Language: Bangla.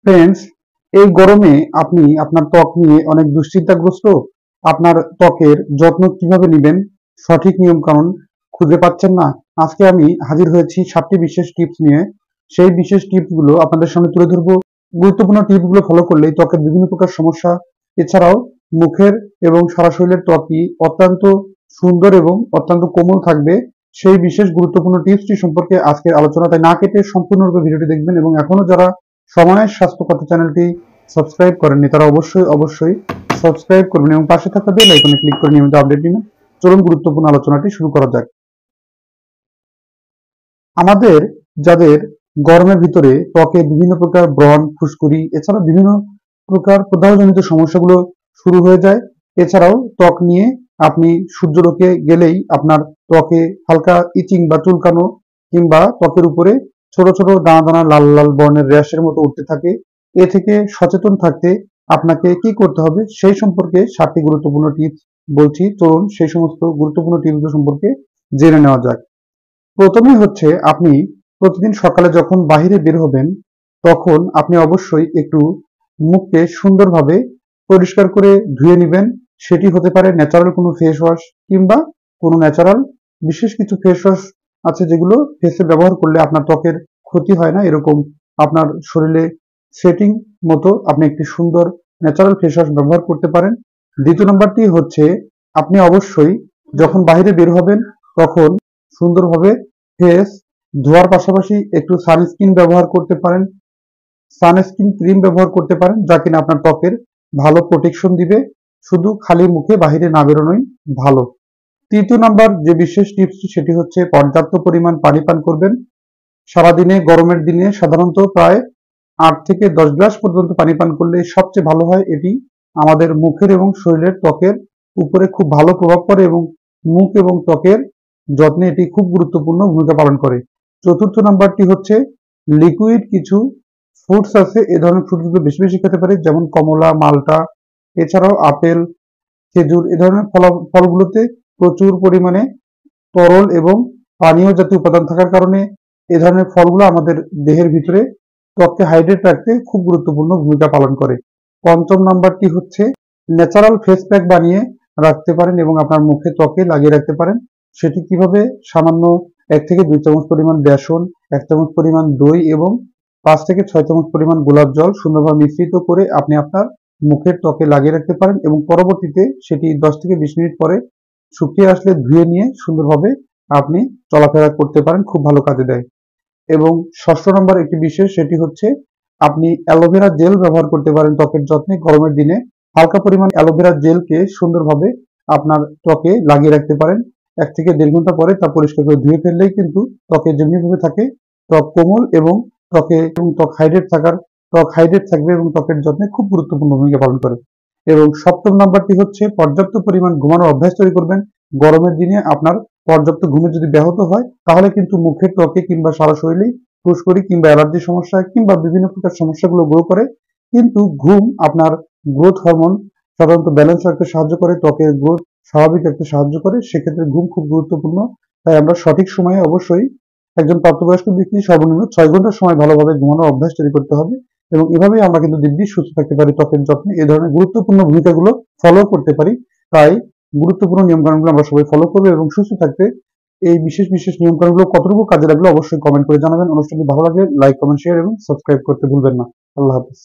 ফ্রেন্ডস, এই গরমে আপনি আপনার ত্বক নিয়ে অনেক দুশ্চিন্তাগ্রস্ত। আপনার ত্বকের যত্ন কিভাবে নেবেন, সঠিক নিয়মকানুন খুঁজে পাচ্ছেন না। আজকে আমি হাজির হয়েছি 7টি বিশেষ টিপস নিয়ে। সেই বিশেষ টিপসগুলো আপনাদের সামনে তুলে ধরবো। গুরুত্বপূর্ণ টিপসগুলো ফলো করলে ত্বকের বিভিন্ন প্রকার সমস্যা, এছাড়াও মুখের এবং সারা শরীরের ত্বকই অত্যন্ত সুন্দর এবং অত্যন্ত কোমল থাকবে। সেই বিশেষ গুরুত্বপূর্ণ টিপসটি সম্পর্কে আজকের আলোচনা, তাই না কেটে সম্পূর্ণরূপে ভিডিওটি দেখবেন। এবং এখনো যারা সময়ের স্বাস্থ্য কথা চ্যানেলটি সাবস্ক্রাইব করেননি তারা অবশ্যই সাবস্ক্রাইব করবেন এবং পাশে থাকা বেল আইকনে ক্লিক করে নিয়মিত আপডেট দিন। চলুন গুরুত্বপূর্ণ আলোচনাটি শুরু করা যাক। আমাদের যাদের গরমের ভিতরে ত্বকে বিভিন্ন প্রকার ব্রণ, ফুসকুড়ি, এছাড়া বিভিন্ন প্রকার প্রদাহজনিত সমস্যাগুলো শুরু হয়ে যায়। এছাড়াও ত্বক নিয়ে আপনি সূর্যালোকে গেলেই আপনার ত্বকে হালকা ইচিং বা চুলকানো, কিংবা ত্বকের উপরে ছোট ছোট দানা দানা লাল লাল বর্ণের র্যাশের মতো উঠতে থাকে। এ থেকে সচেতন থাকতে আপনাকে কি করতে হবে সেই সম্পর্কে 7টি গুরুত্বপূর্ণ টিপস বলছি। চলুন সেই সমস্ত গুরুত্বপূর্ণ টিপসগুলো সম্পর্কে জেনে নেওয়া যাক। প্রথমেই হচ্ছে, আপনি প্রতিদিন সকালে যখন বাহিরে বের হবেন তখন আপনি অবশ্যই একটু মুখকে সুন্দরভাবে পরিষ্কার করে ধুয়ে নেবেন। সেটি হতে পারে ন্যাচারাল কোনো ফেস ওয়াশ, কিংবা কোনো ন্যাচারাল বিশেষ কিছু ফেস ওয়াশ আছে যেগুলো ফেসে ব্যবহার করলে আপনার ত্বকের ক্ষতি হয় না। এরকম আপনার শরীরে সেটিং মতো আপনি একটি সুন্দর ন্যাচারাল ফেস ওয়াশ ব্যবহার করতে পারেন। দ্বিতীয় নম্বরটি হচ্ছে, আপনি অবশ্যই যখন বাইরে বের হবেন তখন সুন্দরভাবে ফেস ধোয়ার পাশাপাশি একটু সানস্ক্রিন ব্যবহার করতে পারেন, সানস্ক্রিন ক্রিম ব্যবহার করতে পারেন, যা কিনা আপনার ত্বকের ভালো প্রোটেকশন দিবে। শুধু খালি মুখে বাহিরে না বেরোনোই ভালো। তৃতীয় নাম্বার যে বিশেষ টিপসটি, সেটি হচ্ছে পর্যাপ্ত পরিমাণ পানি পান করবেন। সারাদিনে গরমের দিনে সাধারণত প্রায় 8 থেকে 10 গ্লাস পর্যন্ত পানি পান করলে সবচেয়ে ভালো হয়। এটি আমাদের মুখের এবং শরীরের ত্বকের উপরে খুব ভালো প্রভাব পড়ে এবং মুখ এবং ত্বকের যত্নে এটি খুব গুরুত্বপূর্ণ ভূমিকা পালন করে। চতুর্থ নাম্বারটি হচ্ছে, লিকুইড কিছু ফ্রুটস আছে, এ ধরনের ফ্রুটসগুলো বেশি বেশি খেতে পারি, যেমন কমলা, মালটা, এছাড়াও আপেল, খেজুর। এ ধরনের ফলগুলোতে প্রচুর পরিমাণে তরল এবং পানীয় জাতীয় উপাদান থাকার কারণে এ ধরনের ফলগুলো আমাদের দেহের ভিতরে ত্বককে হাইড্রেট রাখতে খুব গুরুত্বপূর্ণ ভূমিকা পালন করে। পঞ্চম নাম্বারটি হচ্ছে, ন্যাচারাল ফেস প্যাক বানিয়ে রাখতে পারেন এবং আপনার মুখে ত্বকে লাগিয়ে রাখতে পারেন। সেটি কিভাবে? সামান্য 1 থেকে 2 চামচ পরিমাণ বেসন, 1 চামচ পরিমাণ দই এবং 5 থেকে 6 চামচ পরিমাণ গোলাপ জল সুন্দরভাবে মিশ্রিত করে আপনি আপনার মুখের ত্বকে লাগিয়ে রাখতে পারেন এবং পরবর্তীতে সেটি 10 থেকে 20 মিনিট পরে শুকিয়ে আসলে ধুয়ে নিয়ে সুন্দরভাবে আপনি চলাফেরা করতে পারেন, খুব ভালো কাজে দেয়। এবং ষষ্ঠ নম্বর একটি বিশেষ, সেটি হচ্ছে, আপনি অ্যালোভেরা জেল ব্যবহার করতে পারেন ত্বকের যত্নে। গরমের দিনে হালকা পরিমাণ অ্যালোভেরা জেলকে সুন্দরভাবে আপনার ত্বকে লাগিয়ে রাখতে পারেন। 1 থেকে 1.5 ঘন্টা পরে তা পরিষ্কার করে ধুয়ে ফেললেই কিন্তু ত্বকে যেমনিভাবে থাকে ত্বক কোমল এবং ত্বক হাইড্রেট থাকবে এবং ত্বকের যত্নে খুব গুরুত্বপূর্ণ ভূমিকা পালন করে। এবং সপ্তম নাম্বারটি হচ্ছে, পর্যাপ্ত পরিমাণ ঘুমানোর অভ্যাস তৈরি করবেন। গরমের দিনে আপনার পর্যাপ্ত ঘুমে যদি ব্যাহত হয় তাহলে কিন্তু মুখের ত্বকে কিংবা সারা শরীরেই ফুসকুড়ি কিংবা অ্যালার্জির সমস্যা কিংবা বিভিন্ন প্রকার সমস্যাগুলো গ্রো করে। কিন্তু ঘুম আপনার গ্রোথ হরমোন সাধারণত ব্যালেন্স রাখতে সাহায্য করে, ত্বকের গ্রোথ স্বাভাবিক রাখতে সাহায্য করে। সেক্ষেত্রে ঘুম খুব গুরুত্বপূর্ণ। তাই আমরা সঠিক সময়ে অবশ্যই একজন প্রাপ্তবয়স্ক ব্যক্তি সর্বনিম্ন 6 ঘন্টার সময় ভালোভাবে ঘুমানোর অভ্যাস তৈরি করতে হবে। এবং এভাবেই আমরা কিন্তু দিব্যি সুস্থ থাকতে পারি ত্বকের যত্নে। এই ধরনের গুরুত্বপূর্ণ ভূমিকাগুলো ফলো করতে পারি। তাই গুরুত্বপূর্ণ নিয়মকানুনগুলো আমরা সবাই ফলো করবো এবং সুস্থ থাকতে এই বিশেষ নিয়মকানুনগুলো কতটুকু কাজে লাগলো অবশ্যই কমেন্ট করে জানাবেন। অনুষ্ঠানটি ভালো লাগলে লাইক, কমেন্ট, শেয়ার এবং সাবস্ক্রাইব করতে ভুলবেন না। আল্লাহ হাফেজ।